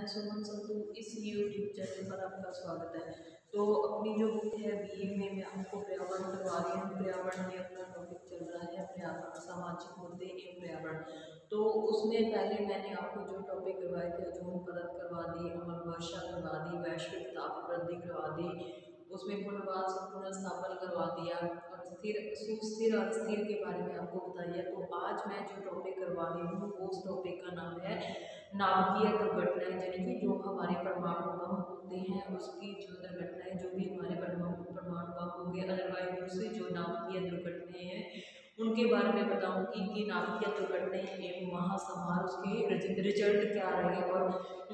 मैं सुमन संधू, इस YouTube channel पर आपका स्वागत है। तो अपनी जो बुक है बीए में मैं आपको पर्यावरण करवा रही हूँ। पर्यावरण में अपना टॉपिक चल रहा है पर्यावरण, सामाजिक मुद्दे एवं पर्यावरण। तो उसमें पहले मैंने आपको जो टॉपिक करवाए थे, ओजोन परत करवा दी, अम्ल वर्षा करवा दी, वैश्विक ताप वृद्धि करवा दी, उसमें पुनर्स्थापन करवा दिया और सुस्थिर और स्थिर के बारे में आपको बताइए। तो आज मैं जो टॉपिक करवा रही हूँ उस टॉपिक का नाम है नाभिकीय दुर्घटनाएं, यानी कि जो हमारे परमाणु बम होते हैं उसकी जो दुर्घटनाएं, जो भी हमारे परमाणु बम हो गए, अदरवाइज दूसरी जो नाभिकीय दुर्घटनाएं हैं उनके बारे में बताऊंगी कि नाभिकीय दुर्घटनाएं एवं महासंहार उसके रिजल्ट क्या रहे और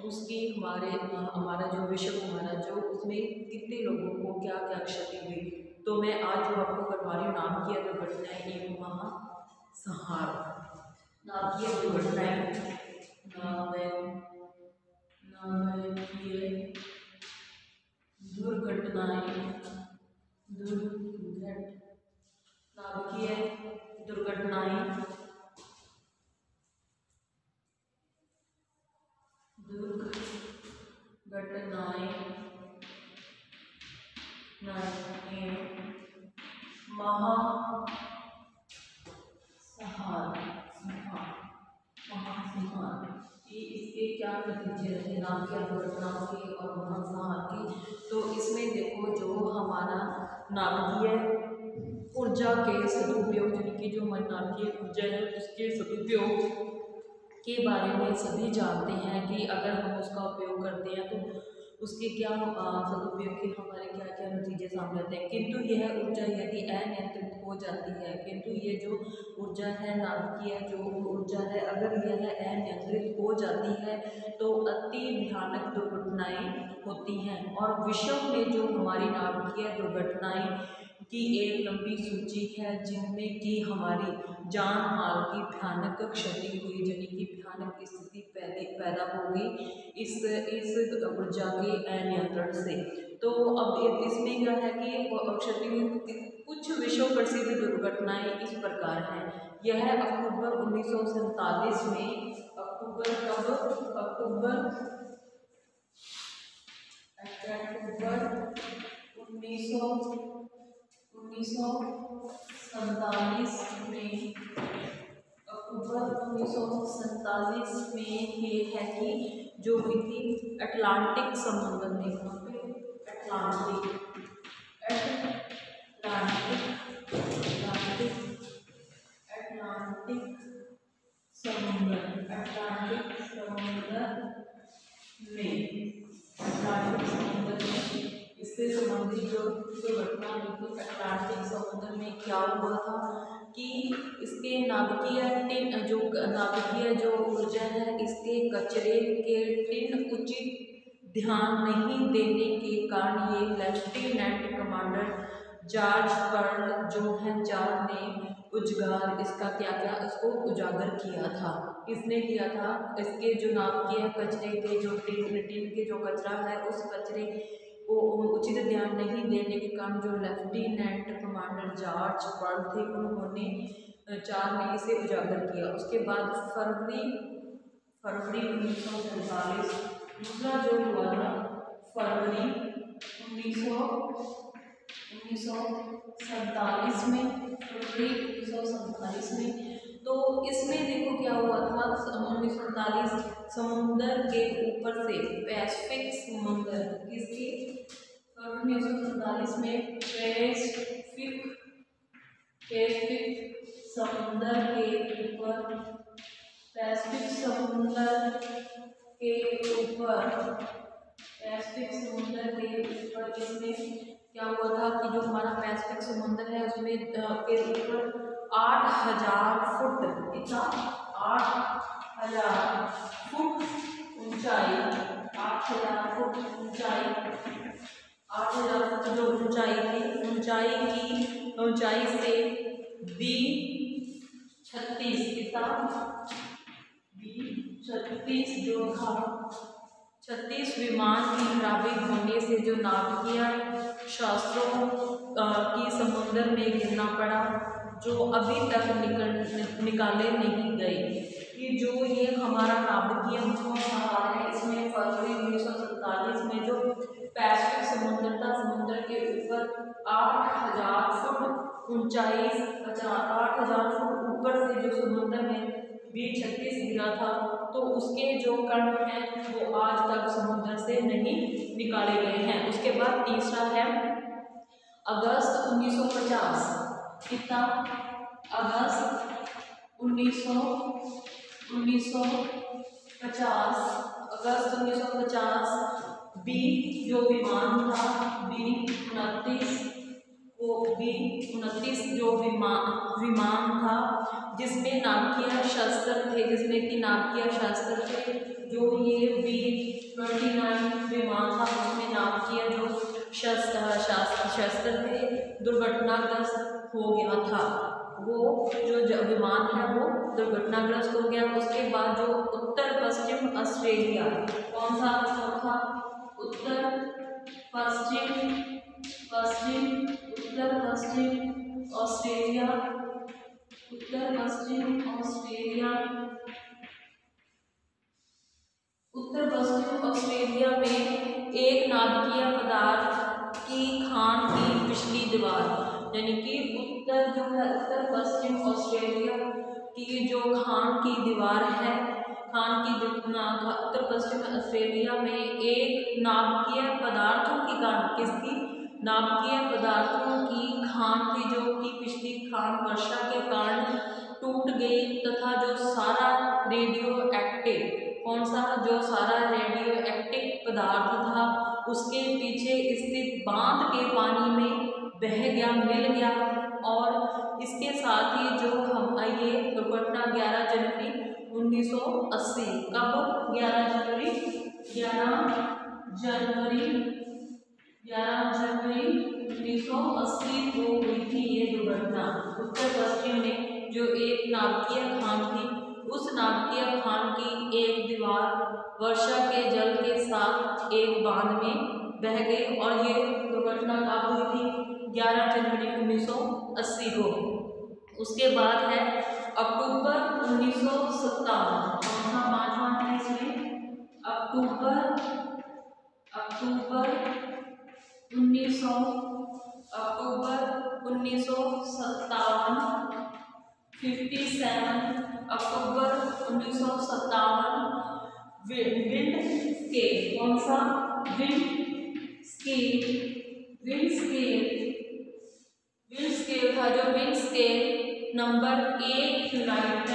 उसकी हमारा जो विश्व हमारा जो उसमें कितने लोगों को क्या क्या क्षति हुई। तो मैं आज जो आपको करवा रही हूँ नाभिकीय दुर्घटनाएं एवं महासंहार। नाभिकीय दुर्घटनाएं, नाभिकीय दुर्घटनाएं, नाभिकीय दुर्घटनाएं, महासंहार ये इसके क्या नतीजे रहते हैं नाभिकीय दुर्घटनाओं के और महासंहार के। तो इसमें देखो जो हमारा नाभिकीय ऊर्जा के सदुपयोग, यानी कि जो हमारी नाभिकीय ऊर्जा है उसके सदुपयोग के बारे में सभी जानते हैं कि अगर हम उसका उपयोग करते हैं तो उसके क्या सदुपयोग के हमारे क्या क्या नतीजे सामने आते हैं। किंतु यह ऊर्जा यदि अनियंत्रित हो जाती है, किंतु ये जो ऊर्जा है नाभिकीय जो ऊर्जा है अगर यह अनियंत्रित हो जाती है तो अति भयानक दुर्घटनाएं होती हैं। और विश्व में जो हमारी नाभिकीय दुर्घटनाएं की एक लंबी सूची है जिनमें कि हमारी जान माल की भयानक क्षति हुई, यानी कि भयानक स्थिति पैदा होगी इस ऊर्जा के अनियंत्रण से। तो अब इसमें क्या है कि क्षति कुछ विश्व प्रसिद्ध दुर्घटनाएं इस प्रकार हैं। यह अक्टूबर 1947 में अक्टूबर 1947 में ये है कि जो हुई थी अटलांटिक समुद्र में, अटलांटिक समुद्र में इससे संबंधित जो दुर्घटना हुई थी अटलांटिक समुद्र में क्या हुआ था कि इसके नाभिकीय जो ऊर्जा है इसके कचरे के टिन उचित ध्यान नहीं देने के कारण ये लेफ्टिनेंट कमांडर जॉर्ज पर्ल जो है जॉर्ज ने इसको उजागर किया था। किसने किया था? इसके जो नाभिकीय कचरे के जो टिन के जो कचरा है उस कचरे को उचित ध्यान नहीं देने के कारण जो लेफ्टिनेंट कमांडर जॉर्ज पर्ल थे उन्होंने ने इसे उजागर किया। उसके बाद फरवरी 1947 दूसरा जो हुआ था फरवरी 1947 में। तो इसमें देखो क्या हुआ था 1947 समुद्र के ऊपर से पैसिफिक समुद्र किसकी 1947 में पैसिफिक समुद्र के ऊपर इसमें क्या हुआ था कि जो हमारा पैसिफिक समुद्र है उसमें के ऊपर 8000 फुट, कितना 8000 फुट ऊंचाई, 8000 फुट ऊंचाई, 8000 फुट जो ऊंचाई थी, ऊंचाई से B-36 कितना B-36 जो था 36 विमान की खराबी होने से जो नाभिकीय शास्त्रों की समुद्र में गिरना पड़ा, जो अभी तक निकाले नहीं गए कि जो ये हमारा नाभिकीय महासंहार है इसमें फरवरी 8000 फुट ऊंचाई 8000 फुट ऊपर से जो समुद्र में B36 गिरा था, तो उसके जो कण हैं वो आज तक समुद्र से नहीं निकाले गए हैं। उसके बाद तीसरा है अगस्त 1950। कितना? अगस्त 1950 अगस्त 1950 B जो विमान था B29 जो विमान था जिसमें नाभिकीय शस्त्र थे, जिसमें कि नाभिकीय शस्त्र थे, जो ये B29 विमान था उसमें नाभिकीय जो शस्त्र थे दुर्घटनाग्रस्त हो गया था। वो जो विमान है वो दुर्घटनाग्रस्त हो गया। उसके बाद जो उत्तर पश्चिम ऑस्ट्रेलिया, कौन सा चौथा? उत्तर पश्चिम ऑस्ट्रेलिया, उत्तर पश्चिम ऑस्ट्रेलिया में एक नाभिकीय पदार्थ की खान की पिछली दीवार, यानी कि उत्तर पश्चिम ऑस्ट्रेलिया की जो खान की दीवार है, उत्तर पश्चिम ऑस्ट्रेलिया में एक नाभिकीय पदार्थों की खान, किसकी? नाभिकीय पदार्थों की खान थी, जो कि पिछली खान वर्षा के कारण टूट गई तथा जो सारा रेडियो एक्टिव, कौन सा? जो सारा रेडियो एक्टिव पदार्थ था उसके पीछे स्थित बांध के पानी में बह गया, मिल गया। और इसके साथ ही जो हम ये दुर्घटना 11 जनवरी 1980, कब? 11 जनवरी 1980 को हुई थी ये दुर्घटना। उत्तर पश्चिम में जो एक नाभिकीय खान थी, उस नाभिकीय खान की एक दीवार वर्षा के जल के साथ एक बांध में बह गई और ये दुर्घटना कब हुई थी? 11 जनवरी 1980 को। उसके बाद है अक्टूबर 1957, पांचवा है इसमें अक्टूबर 1957 अक्टूबर 1957 विंड स्केल, कौन सा? विंड स्केल था, जो wind scale number 1 United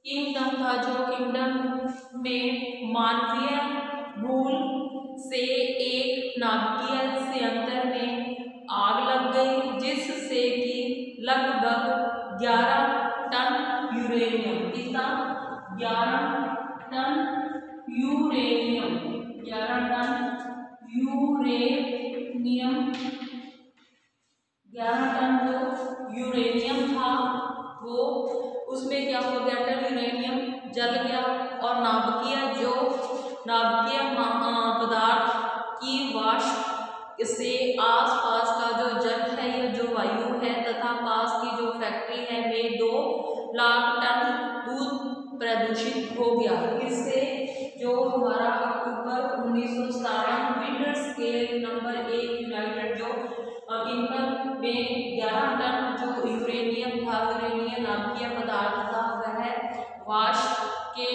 kingdom था, जो किंगडम में मानवीय भूल से एक नाभिकीय संयंत्र में आग लग गई, जिससे कि लगभग 11 टन यूरेनियम, कितना? 11 टन यूरेनियम जो यूरेनियम था वो उसमें क्या हो गया? टन यूरेनियम जल गया और नाभिकीय पदार्थ की वाष्प से आसपास का जो जल है या जो वायु है तथा पास की जो फैक्ट्री है में 2 लाख टन दूध प्रदूषित हो गया। इससे जो हमारा अक्टूबर 1957 विंड स्केल नंबर 1 यूनाइटेड जो किंगडम में 11 टन जो यूरेनियम नाभिकीय पदार्थ था वह वाष्प के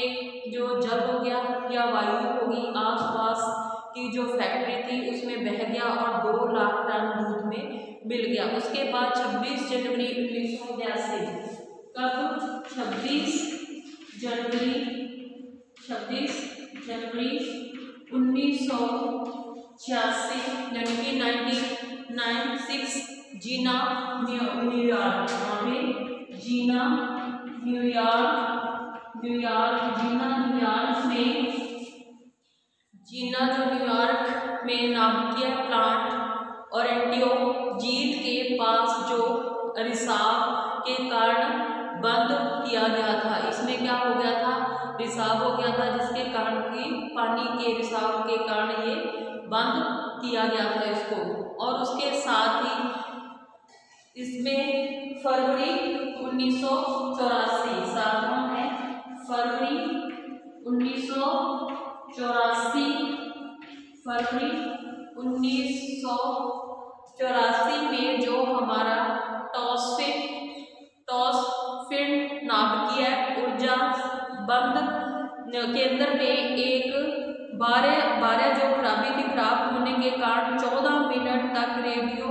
जो जल हो गया या वायु होगी आसपास की जो फैक्ट्री थी उसमें बह गया और 2 लाख टन दूध में मिल गया। उसके बाद 26 जनवरी 1982, कब? 26 जनवरी 1986, यानी कि 1996 जीना न्यूयॉर्क में नाभिकीय प्लांट और एंटियोजीत के पास जो रिसाव के कारण बंद किया गया था। इसमें क्या हो गया था? रिसाव हो गया था, जिसके कारण कि पानी के रिसाव के कारण ये बंद किया गया था इसको। और उसके साथ ही इसमें फरवरी 1984 सातवां है फरवरी 1984 में जो हमारा टॉसफिन नाभिकीय ऊर्जा बंद केंद्र में एक 12 जो खराबी थी, खराब होने के कारण 14 मिनट तक रेडियो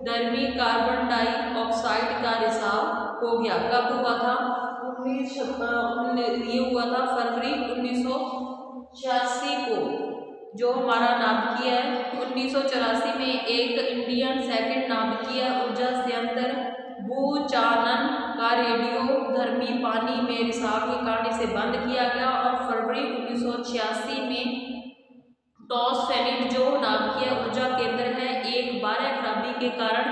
धर्मी कार्बन डाइऑक्साइड का रिसाव हो गया। कब हुआ था? ये हुआ था फरवरी 1986 को। जो हमारा नाभिकीय है 1984 में एक इंडियन सेकंड नाभिकीय ऊर्जा संयंत्र बुचानन का रेडियो धर्मी पानी में रिसाव के कारण इसे बंद किया गया। और फरवरी 1986 में टॉसफेनिट जो नाभिकीय ऊर्जा केंद्र है एक 12 खराबी के कारण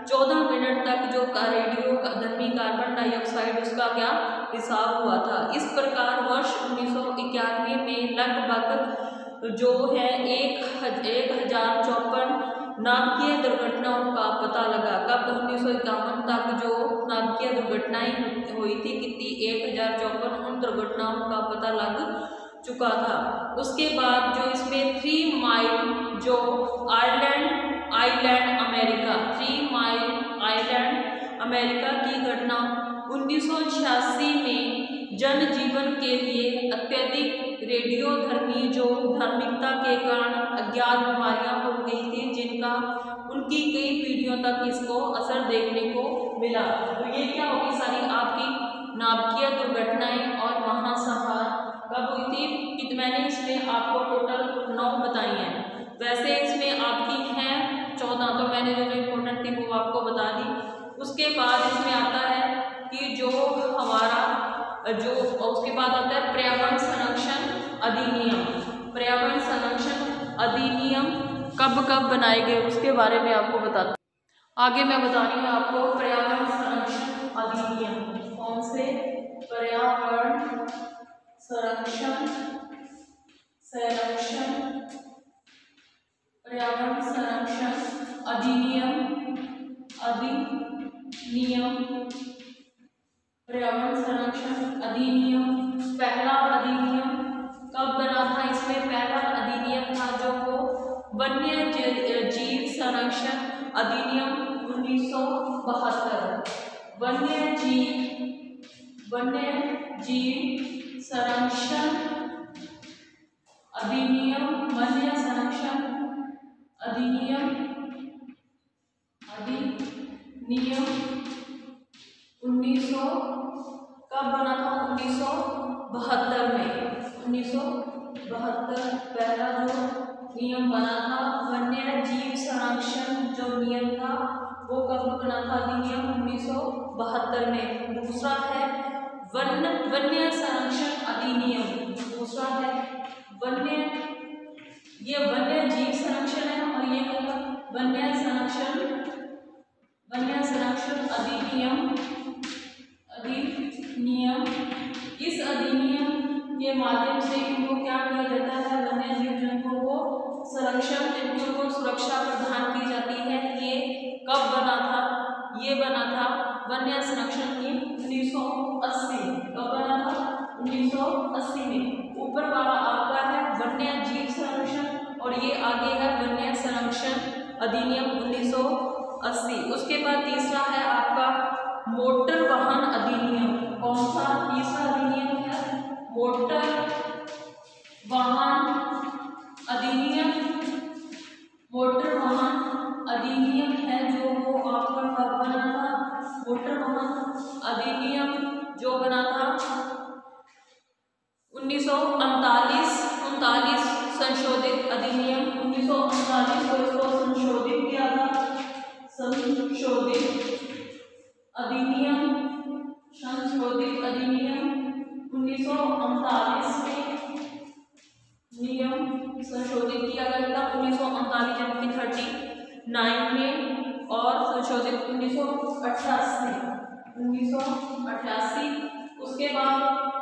14 मिनट तक जो रेडियो धर्मी कार्बन डाइऑक्साइड उसका क्या रिसाव हुआ था। इस प्रकार वर्ष 1991 में लगभग जो है 1054 नाभिकीय दुर्घटनाओं का पता लगा। कब? 1951 तक जो नाभिकीय दुर्घटनाएं हुई थी कितनी? 1054 उन दुर्घटनाओं का पता लग चुका था। उसके बाद जो इसमें 3 माइल जो island America 3 mile island America की घटना 1986 में जनजीवन के लिए अत्यधिक रेडियो धर्मी जो धार्मिकता के कारण अज्ञात बीमारियां हो गई थी, जिनका उनकी कई पीढ़ियों तक इसको असर देखने को मिला। तो ये क्या होगी? सारी आपकी नाभिकीय दुर्घटनाएं और महासंहार कब हुई थी? कि मैंने इसमें आपको टोटल 9 बताई हैं। वैसे इसमें आपकी हैं 14, तो मैंने जो इम्पोर्टेंट थी वो आपको बता दी। उसके बाद इसमें आता है कि जो हमारा उसके बाद आता है पर्यावरण संरक्षण अधिनियम। पर्यावरण संरक्षण अधिनियम कब बनाए गए उसके बारे में आपको बताता हूँ। आगे मैं बता रही हूँ आपको पर्यावरण संरक्षण अधिनियम कौन से? पर्यावरण संरक्षण अधिनियम पर्यावरण संरक्षण अधिनियम पहला अधिनियम कब बना था? इसमें पहला अधिनियम था जो वो वन्य जीव संरक्षण अधिनियम 1972। वन्य जीव संरक्षण अधिनियम 1900 कब बना था? 1972 में। 1972 पहला जो नियम बना था वन्य जीव संरक्षण जो नियम था वो कब बना था? अधिनियम 1972 में। दूसरा है वन्य संरक्षण अधिनियम। दूसरा है वन्य जीव संरक्षण है और ये होगा वन्य संरक्षण अधिनियम। इस अधिनियम के माध्यम से इनको क्या किया जाता है? वन्य जीव जंतुओं को संरक्षण, इनको सुरक्षा प्रदान की जाती है। ये कब बना था? ये बना था वन्य संरक्षण की 1980। कब बना था? 1980 में। ऊपर वाला आपका है वन्य जीव संरक्षण और ये आगे है वन्य संरक्षण अधिनियम 1980। उसके बाद तीसरा है आपका मोटर वाहन अधिनियम। कौन सा तीसरा अधिनियम है? मोटर वाहन अधिनियम। मोटर वाहन अधिनियम है जो वो आपका कब बना था? मोटर वाहन अधिनियम जो बना था 1939 संशोधित अधिनियम 1939 को इसको संशोधित किया था। संशोधित अधिनियम 1939 में नियम संशोधित किया गया था 1939 जनवरी 39 में और संशोधित 1988। उसके बाद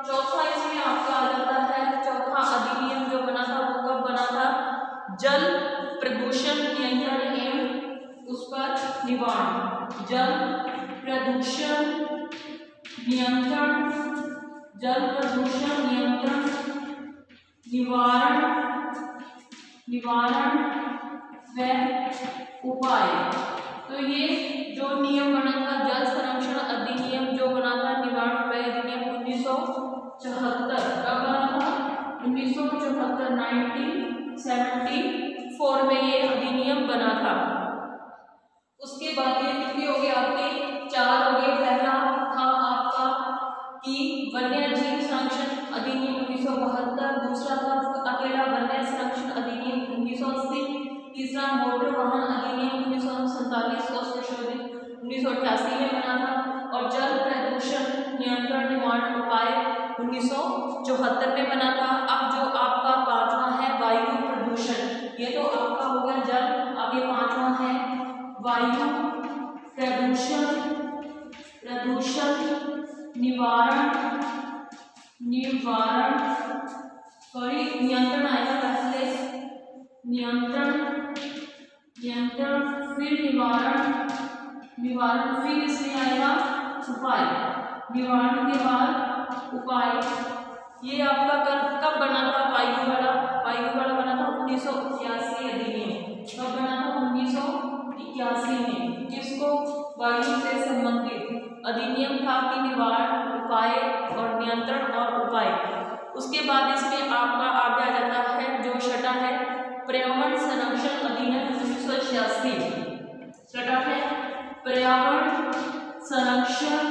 चौथा इसमें आपका आ जाता है, चौथा अधिनियम जो बना था वो कब बना था? जल प्रदूषण जीवाणु, जल प्रदूषण नियंत्रण, जल प्रदूषण नियंत्रण निवारण व उपाय। तो ये जो नियम बना था, जल संरक्षण अधिनियम जो बना था, निवारण उपाय अधिनियम 1974, कब बना था? 1974, 1974 में ये अधिनियम बना था। उसके बाद ये कितने हो गए आपके? 4 हो गए। पहला था आपका कि वन्य जीव संरक्षण अधिनियम 1972, दूसरा था अकेला वन्य संरक्षण अधिनियम 1980, तीसरा मोटर वाहन अधिनियम 1947 को संशोधित 1988 में बना था, और जल प्रदूषण नियंत्रण निवारण उपाय 1974 में बना था। अब जो आपका 5वां है वायु प्रदूषण, ये तो आपका हो गया जल। अब ये 5वां है वायु प्रदूषण निवारण सॉरी नियंत्रण आएगा पहले, नियंत्रण फिर निवारण फिर इसमें आएगा उपाय, निवारण के बाद उपाय। ये आपका कब बना था? वायु वाला बना था 1981 अधिनियम। कब बना था? 1981 में। किसको? वायु से संबंधित अधिनियम था कि निवारण उपाय और नियंत्रण और उपाय। उसके बाद इसमें आपका आगे आ जाता है जो छठा है पर्यावरण संरक्षण अधिनियम 1986। छठा है पर्यावरण संरक्षण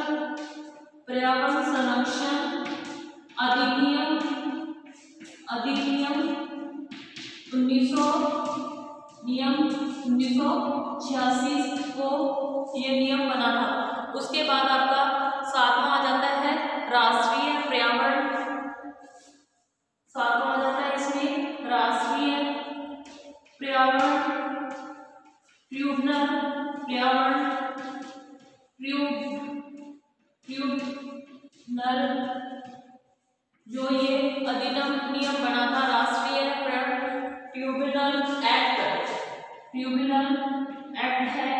अधिनियम 1986 को ये नियम बना था। उसके बाद आपका 7वां आ जाता है राष्ट्रीय पर्यावरण, 7वां आ जाता है इसमें राष्ट्रीय पर्यावरण ट्रिब्यूनल, जो ये अधिनियम नियम बना था राष्ट्रीय ट्रिब्यूनल एक्ट है।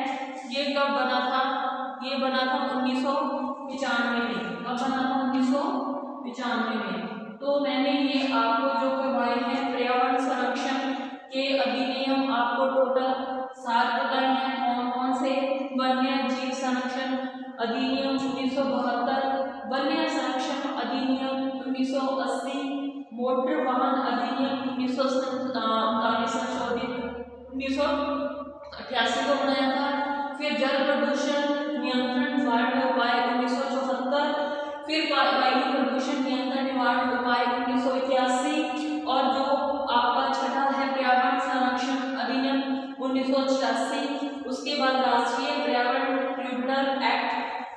ये कब बना था? ये बना था 1995 में। कब बना था? 1995 में। तो मैंने ये आपको जो करवाए हैं पर्यावरण संरक्षण के अधिनियम आपको टोटल 7 बताए हैं। कौन कौन से? वन्य जीव संरक्षण अधिनियम 1972, वन्य संरक्षण अधिनियम 1980, मोटर वाहन अधिनियम 1939 संशोधित 1988 को बनाया था। फिर जल प्रदूषण नियंत्रण निवारण उपाय 1974, फिर वायु प्रदूषण नियंत्रण निवारण उपाय 1981, और जो आपका छठा है पर्यावरण संरक्षण अधिनियम 1986। उसके बाद राष्ट्रीय पर्यावरण ट्रिब्यूनल एक्ट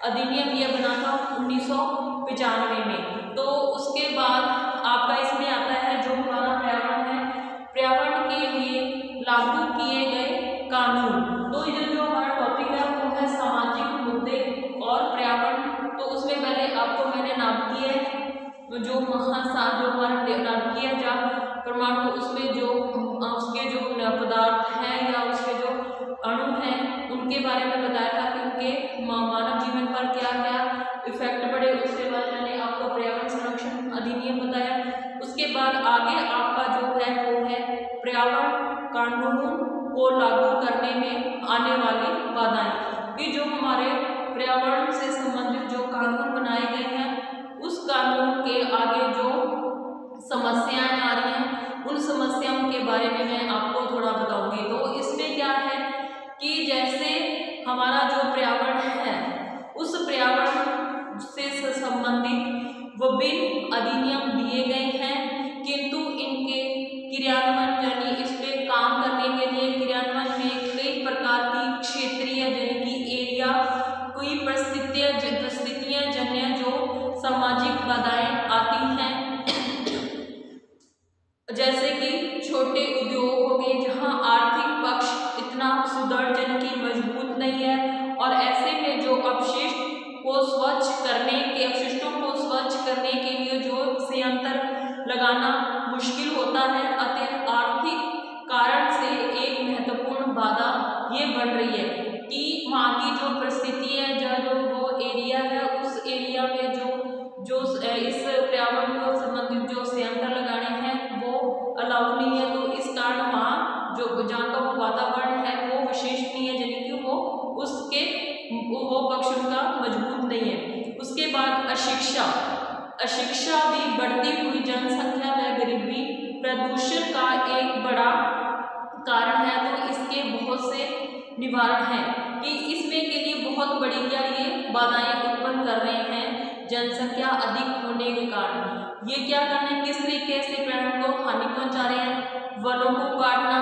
अधिनियम ये बना था 1995 में। तो उसके बाद आपका इसमें आता है जो हमारा पर्यावरण है, पर्यावरण के लिए लागू किए गए कानून। तो ये जो हमारा टॉपिक है वो है सामाजिक मुद्दे और पर्यावरण। तो उसमें पहले आपको मैंने नाभिकीय जो हमारा नाभिकीय या परमाणु, उसमें जो उसके जो पदार्थ हैं या उसके जो अणु हैं उनके बारे में बताया था कि उनके मानव जीवन पर क्या क्या इफेक्ट पड़े। उसके बाद मैंने आपको पर्यावरण संरक्षण अधिनियम बताया। उसके बाद आगे आपका जो है वो है पर्यावरण कानून को लागू करने में आने वाली बाधाएं, कि जो हमारे पर्यावरण से संबंधित जो कानून बनाए गए हैं उस कानून के आगे जो समस्याएं आ रही हैं उन समस्याओं के बारे में मैं आपको थोड़ा बताऊंगी। तो इसमें क्या है कि जैसे हमारा जो पर्यावरण है उस पर्यावरण से संबंधित विभिन्न अधिनियम दिए गए हैं, किंतु इनके क्रियान्वयन यानी इस पे काम करने के लिए क्रियान्वयन में कई प्रकार की क्षेत्रीय यानी कि एरिया कोई परिस्थितियां जन्य जो सामाजिक बाधाएं आती हैं, जैसे कि छोटे उद्योग हो गए जहां आर्थिक पक्ष इतना सुदृढ़ जन की मजबूत नहीं है, और ऐसे में जो अपशिष्टों को स्वच्छ करने के लिए जो संयंत्र लगाना मुश्किल होता है, अतः आर्थिक कारण से एक महत्वपूर्ण बाधा ये बन रही है कि एरिया में जो इस पर्यावरण को संबंधित जो संयंत्र लगाने हैं वो अलाउ नहीं है। तो इस कारण वहाँ जो जहाँ का वो वातावरण है वो विशेषणीय है, यानी कि वो पक्ष उनका मजबूत नहीं है। उसके बाद अशिक्षा भी बढ़ती हुई जनसंख्या व गरीबी प्रदूषण का एक बड़ा कारण है। तो इसके बहुत से निवारण हैं कि इसमें के लिए बहुत बड़ी क्या ये बाधाएं उत्पन्न कर रहे हैं जनसंख्या अधिक होने के कारण। ये क्या करना है, किस तरीके से पर्यावरण को हानि पहुंचा रहे हैं, वनों को काटना,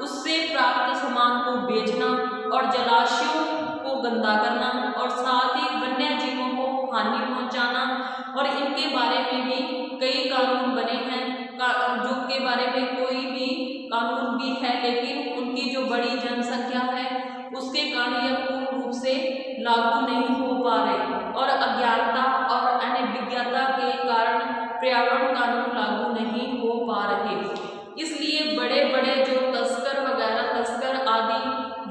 उससे प्राप्त सामान को बेचना और जलाशयों को गंदा करना और साथ ही वन्य जीवों को हानि पहुंचाना। और इनके बारे में भी कई कानून बने हैं जो के बारे में कोई भी कानून भी है, लेकिन उनकी जो बड़ी जनसंख्या है उसके कारण यह पूर्ण रूप से लागू नहीं हो पा रहे और अज्ञानता और अनभिज्ञता के कारण पर्यावरण कानून लागू नहीं हो पा रहे। इसलिए बड़े बड़े जो तस्कर आदि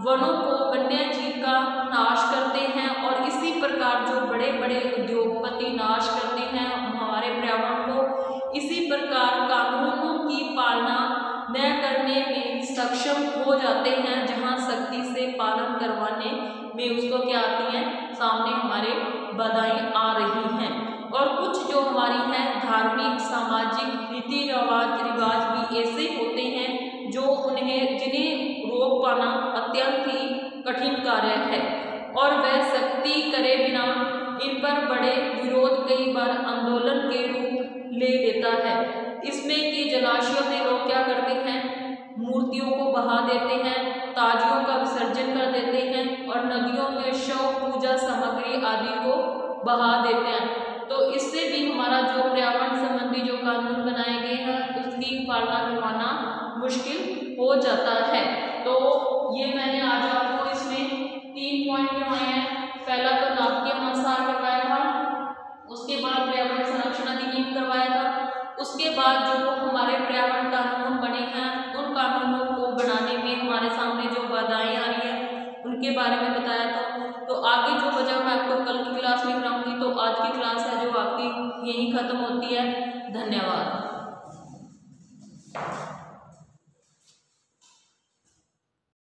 वनों को वन्य जीव का नाश करते हैं और इसी प्रकार जो बड़े बड़े उद्योगपति नाश करते हैं हमारे पर्यावरण को, इसी प्रकार कानूनों की पालना न करने में सक्षम हो जाते हैं, जहां सख्ती से पालन करवाने में उसको क्या आती हैं, सामने हमारे बाधाएं आ रही हैं। और कुछ जो हमारी हैं धार्मिक सामाजिक रीति रिवाज भी ऐसे होते हैं जो जिन्हें रोक पाना अत्यंत ही कठिन कार्य है और वह सख्ती करे बिना इन पर बड़े विरोध कई बार आंदोलन के रूप ले लेता है। इसमें कि जलाशयों में लोग क्या करते हैं, मूर्तियों को बहा देते हैं, ताजियों का विसर्जन कर देते हैं और नदियों में शव पूजा सामग्री आदि को बहा देते हैं। तो इससे भी हमारा जो पर्यावरण संबंधी जो कानून बनाए गए हैं उसकी पालना करवाना मुश्किल हो जाता है। तो ये मैंने आज आपको इसमें 3 पॉइंट करवाए हैं। पहला तो नाभिकीय महासागर करवाया था, उसके बाद पर्यावरण संरक्षण अधिनियम करवाया था, उसके बाद जो हमारे पर्यावरण कानून बने हैं उन कानूनों को बनाने में हमारे सामने जो बाधाएं आ रही है उनके बारे में बताया था। तो आगे जो बचा मैं आपको कल की क्लास में कराऊंगी। तो आज की क्लास है जो आपकी यहीं खत्म होती है। धन्यवाद।